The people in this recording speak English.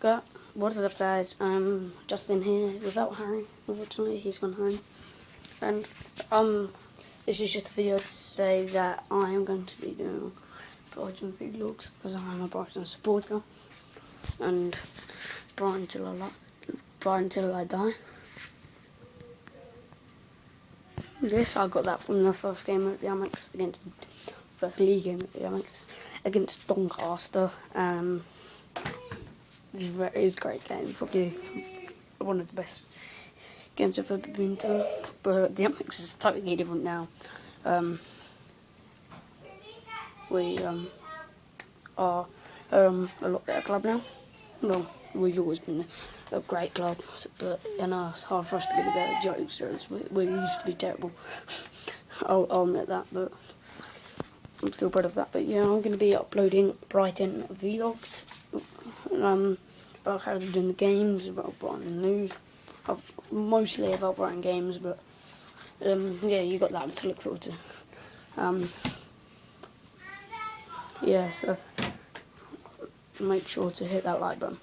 What is up, guys? Justin here without Harry. Unfortunately, he's gone home. And this is just a video to say that I am going to be doing BHAFC Vlogs because I'm a Brighton supporter, and Brighton till I die. This I got that from the first game at the Amex first league game at the Amex against Doncaster. It's a great game, probably one of the best games I've ever been to, but the Amex is totally different now. We are a lot better club now. Well, we've always been a great club, but it's hard for us to get a better jokes. We used to be terrible. I'll admit that, but I'm still proud of that. But yeah, I'm going to be uploading Brighton vlogs. About how they're doing the games, about Brighton news, mostly about Brighton games, but yeah, you got that to look forward to. Yeah, so make sure to hit that like button.